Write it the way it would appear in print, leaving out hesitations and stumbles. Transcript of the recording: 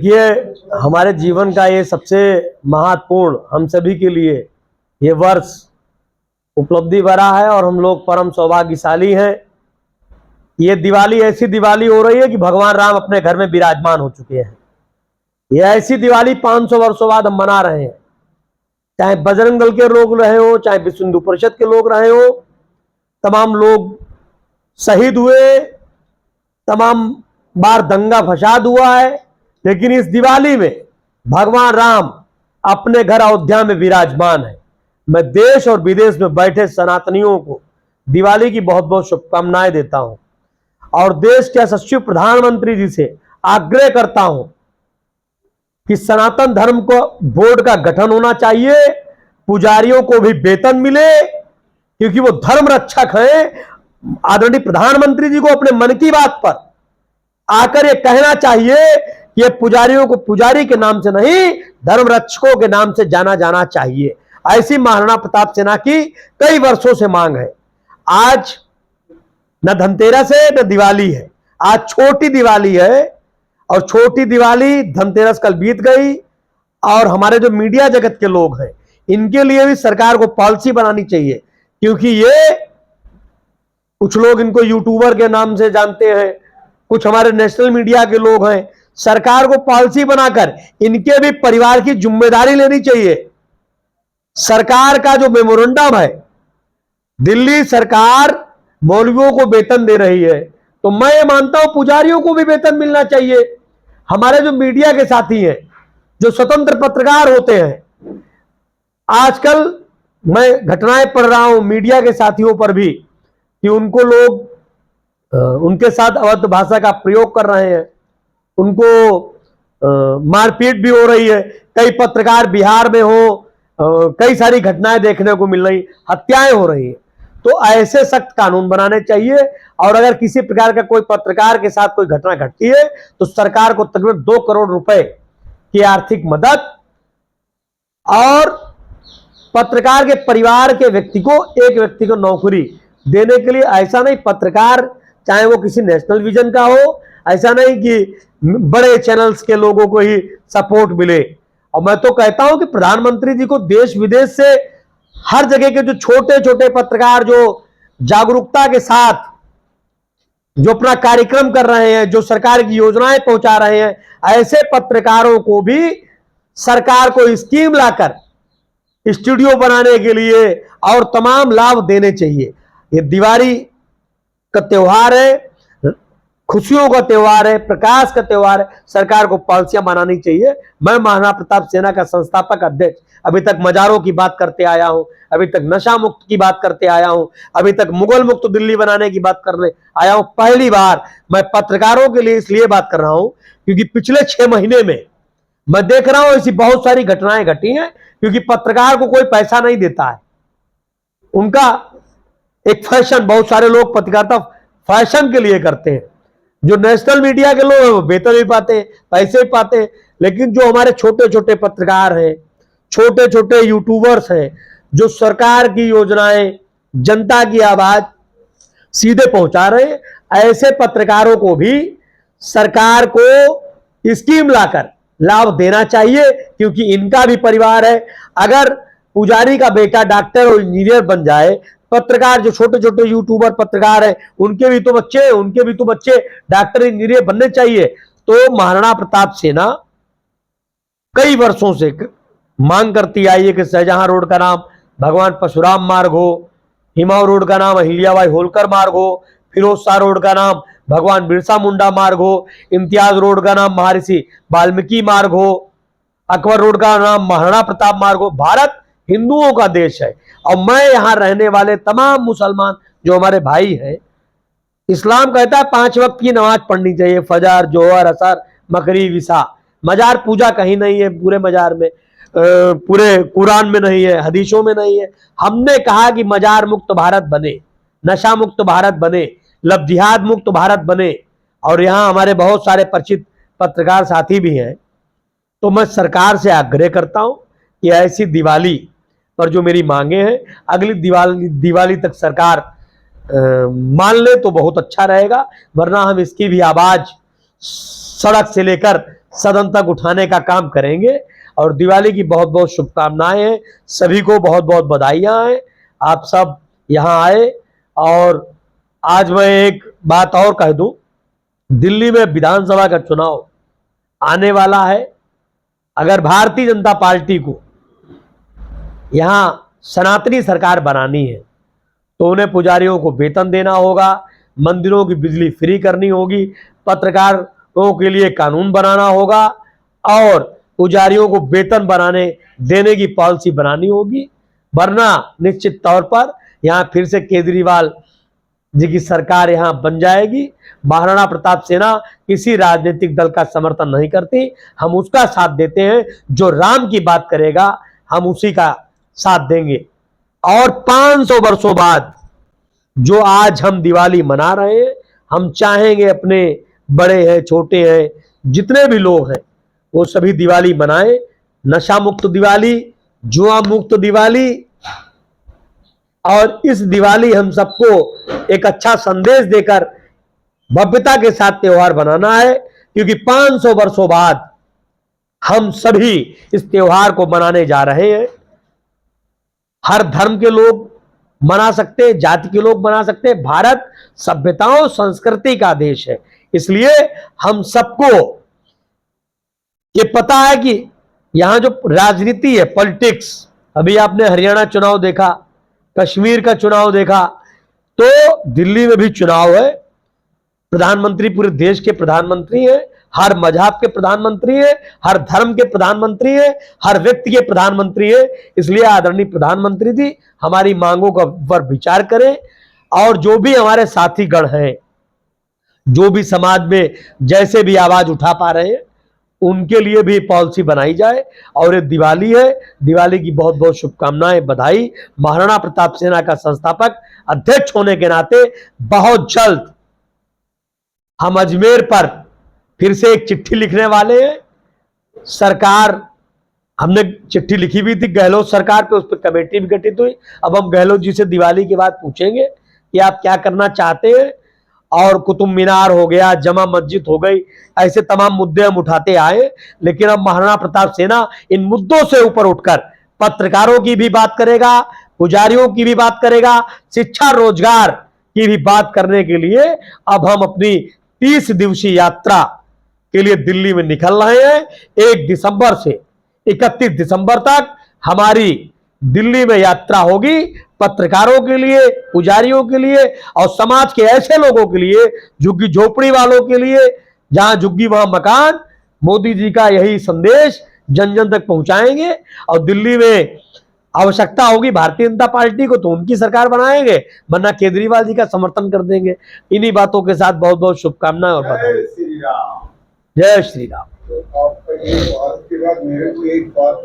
ये हमारे जीवन का ये सबसे महत्वपूर्ण हम सभी के लिए ये वर्ष उपलब्धि भरा है और हम लोग परम सौभाग्यशाली हैं। ये दिवाली ऐसी दिवाली हो रही है कि भगवान राम अपने घर में विराजमान हो चुके हैं। ये ऐसी दिवाली 500 वर्षों बाद हम मना रहे हैं। चाहे बजरंग दल के लोग रहे हो, चाहे विश्व हिंदू परिषद के लोग रहे हो, तमाम लोग शहीद हुए, तमाम बार दंगा फसाद हुआ है, लेकिन इस दिवाली में भगवान राम अपने घर अयोध्या में विराजमान है। मैं देश और विदेश में बैठे सनातनियों को दिवाली की बहुत बहुत शुभकामनाएं देता हूं और देश के यशस्वी प्रधानमंत्री जी से आग्रह करता हूं कि सनातन धर्म को बोर्ड का गठन होना चाहिए, पुजारियों को भी वेतन मिले, क्योंकि वो धर्म रक्षक हैं। आदरणीय प्रधानमंत्री जी को अपने मन की बात पर आकर ये कहना चाहिए कि ये पुजारियों को पुजारी के नाम से नहीं, धर्म रक्षकों के नाम से जाना जाना चाहिए। ऐसी महाराणा प्रताप सेना की कई वर्षों से मांग है। आज न धनतेरस है न दिवाली है, आज छोटी दिवाली है और छोटी दिवाली, धनतेरस कल बीत गई। और हमारे जो मीडिया जगत के लोग हैं, इनके लिए भी सरकार को पॉलिसी बनानी चाहिए, क्योंकि ये कुछ लोग इनको यूट्यूबर के नाम से जानते हैं, कुछ हमारे नेशनल मीडिया के लोग हैं। सरकार को पॉलिसी बनाकर इनके भी परिवार की जिम्मेदारी लेनी चाहिए। सरकार का जो मेमोरेंडम है, दिल्ली सरकार मौलवियों को वेतन दे रही है, तो मैं ये मानता हूं पुजारियों को भी वेतन मिलना चाहिए। हमारे जो मीडिया के साथी हैं, जो स्वतंत्र पत्रकार होते हैं, आजकल मैं घटनाएं पढ़ रहा हूं मीडिया के साथियों पर भी कि उनको लोग उनके साथ अवैध भाषा का प्रयोग कर रहे हैं, उनको मारपीट भी हो रही है। कई पत्रकार बिहार में हो, कई सारी घटनाएं देखने को मिल रही, हत्याएं हो रही है। तो ऐसे सख्त कानून बनाने चाहिए और अगर किसी प्रकार का कोई पत्रकार के साथ कोई घटना घटती है तो सरकार को तकरीबन 2 करोड़ रुपए की आर्थिक मदद और पत्रकार के परिवार के व्यक्ति को एक व्यक्ति को नौकरी देने के लिए। ऐसा नहीं पत्रकार चाहे वो किसी नेशनल विजन का हो, ऐसा नहीं कि बड़े चैनल्स के लोगों को ही सपोर्ट मिले। और मैं तो कहता हूं कि प्रधानमंत्री जी को देश विदेश से हर जगह के जो छोटे छोटे पत्रकार जो जागरूकता के साथ जो अपना कार्यक्रम कर रहे हैं, जो सरकार की योजनाएं पहुंचा रहे हैं, ऐसे पत्रकारों को भी सरकार को स्कीम लाकर स्टूडियो बनाने के लिए और तमाम लाभ देने चाहिए। ये दिवाली का त्योहार है, खुशियों का त्योहार है, प्रकाश का त्योहार है, सरकार को पॉलिसियां बनानी चाहिए। मैं महाराणा प्रताप सेना का संस्थापक अध्यक्ष अभी तक मजारों की बात करते आया हूं, अभी तक नशा मुक्त की बात करते आया हूं, अभी तक मुगल मुक्त दिल्ली बनाने की बात करने आया हूं। पहली बार मैं पत्रकारों के लिए इसलिए बात कर रहा हूं क्योंकि पिछले 6 महीने में मैं देख रहा हूं ऐसी बहुत सारी घटनाएं घटी हैं, क्योंकि पत्रकार को कोई पैसा नहीं देता है। उनका एक फैशन, बहुत सारे लोग पत्रकारिता फैशन के लिए करते हैं। जो नेशनल मीडिया के लोग हैं वो वेतन भी पाते हैं, पैसे भी पाते हैं, लेकिन जो हमारे छोटे छोटे पत्रकार हैं, छोटे छोटे यूट्यूबर्स हैं, जो सरकार की योजनाएं, जनता की आवाज सीधे पहुंचा रहे हैं, ऐसे पत्रकारों को भी सरकार को स्कीम लाकर लाभ देना चाहिए, क्योंकि इनका भी परिवार है। अगर पुजारी का बेटा डॉक्टर और इंजीनियर बन जाए, पत्रकार जो छोटे छोटे यूट्यूबर पत्रकार हैं उनके भी तो बच्चे डॉक्टर इंजीनियर बनने चाहिए। तो महाराणा प्रताप सेना कई वर्षों से मांग करती आई है कि शाहजहां रोड का नाम भगवान परशुराम मार्ग हो, हिमाऊ रोड का नाम अहिल्याबाई होलकर मार्ग हो, फिरोज शाह रोड का नाम भगवान बिरसा मुंडा मार्ग हो, इम्तियाज रोड का नाम महर्षि वाल्मीकि मार्ग हो, अकबर रोड का नाम महाराणा प्रताप मार्ग हो। भारत हिंदुओं का देश है और मैं यहां रहने वाले तमाम मुसलमान जो हमारे भाई हैं, इस्लाम कहता है 5 वक्त की नमाज पढ़नी चाहिए, फजर, जोहर, असर, मगरिब, इशा। मजार पूजा कहीं नहीं है पूरे मजार में, पूरे कुरान में नहीं है, हदीसों में नहीं है। हमने कहा कि मजार मुक्त भारत बने, नशा मुक्त भारत बने, लव जिहाद मुक्त भारत बने। और यहां हमारे बहुत सारे परिचित पत्रकार साथी भी हैं। तो मैं सरकार से आग्रह करता हूं कि ऐसी दिवाली पर जो मेरी मांगे हैं, अगली दिवाली तक सरकार मान ले तो बहुत अच्छा रहेगा, वरना हम इसकी भी आवाज सड़क से लेकर सदन तक उठाने का काम करेंगे। और दिवाली की बहुत बहुत शुभकामनाएं हैं, सभी को बहुत बहुत बधाइयां हैं, आप सब यहाँ आए। और आज मैं एक बात और कह दूं, दिल्ली में विधानसभा का चुनाव आने वाला है। अगर भारतीय जनता पार्टी को यहां सनातनी सरकार बनानी है तो उन्हें पुजारियों को वेतन देना होगा, मंदिरों की बिजली फ्री करनी होगी, पत्रकारों के लिए कानून बनाना होगा और पुजारियों को वेतन बनाने देने की पॉलिसी बनानी होगी। वरना निश्चित तौर पर यहां फिर से केजरीवाल जी की सरकार यहां बन जाएगी। महाराणा प्रताप सेना किसी राजनीतिक दल का समर्थन नहीं करती, हम उसका साथ देते हैं जो राम की बात करेगा, हम उसी का साथ देंगे। और 500 वर्षों बाद जो आज हम दिवाली मना रहे हैं, हम चाहेंगे अपने बड़े हैं छोटे हैं जितने भी लोग हैं वो सभी दिवाली मनाएं, नशा मुक्त दिवाली, जुआ मुक्त दिवाली। और इस दिवाली हम सबको एक अच्छा संदेश देकर भव्यता के साथ त्योहार बनाना है, क्योंकि 500 वर्षों बाद हम सभी इस त्योहार को मनाने जा रहे हैं। हर धर्म के लोग मना सकते हैं, जाति के लोग मना सकते हैं। भारत सभ्यताओं संस्कृति का देश है, इसलिए हम सबको ये पता है कि यहां जो राजनीति है, पॉलिटिक्स, अभी आपने हरियाणा चुनाव देखा, कश्मीर का चुनाव देखा, तो दिल्ली में भी चुनाव है। प्रधानमंत्री पूरे देश के प्रधानमंत्री हैं, हर मजहब के प्रधानमंत्री हैं, हर धर्म के प्रधानमंत्री हैं, हर व्यक्ति के प्रधानमंत्री हैं। इसलिए आदरणीय प्रधानमंत्री जी हमारी मांगों का पर विचार करें और जो भी हमारे साथी गण हैं, जो भी समाज में जैसे भी आवाज उठा पा रहे हैं, उनके लिए भी पॉलिसी बनाई जाए। और ये दिवाली है, दिवाली की बहुत बहुत शुभकामनाएं, बधाई। महाराणा प्रताप सेना का संस्थापक अध्यक्ष होने के नाते बहुत जल्द हम अजमेर पर फिर से एक चिट्ठी लिखने वाले हैं। सरकार, हमने चिट्ठी लिखी भी थी गहलोत सरकार पे, उस पर कमेटी भी गठित हुई। अब हम गहलोत जी से दिवाली के बाद पूछेंगे कि आप क्या करना चाहते हैं। और कुतुब मीनार हो गया, जमा मस्जिद हो गई, ऐसे तमाम मुद्दे हम उठाते आए, लेकिन अब महाराणा प्रताप सेना इन मुद्दों से ऊपर उठकर पत्रकारों की भी बात करेगा, पुजारियों की भी बात करेगा, शिक्षा रोजगार की भी बात करने के लिए अब हम अपनी 30 दिवसीय यात्रा के लिए दिल्ली में निकल रहे हैं। 1 दिसंबर से 31 दिसंबर तक हमारी दिल्ली में यात्रा होगी, पत्रकारों के लिए, पुजारियों के लिए और समाज के ऐसे लोगों के लिए, झुग्गी झोपड़ी वालों के लिए, जहां झुग्गी वहां मकान। मोदी जी का यही संदेश जन जन तक पहुंचाएंगे। और दिल्ली में आवश्यकता होगी भारतीय जनता पार्टी को तो उनकी सरकार बनाएंगे, वरना केजरीवाल जी का समर्थन कर देंगे। इन्हीं बातों के साथ बहुत बहुत शुभकामनाएं और बधाई। जय श्री राम। तो आपका एक बात के बाद मेरे को एक बात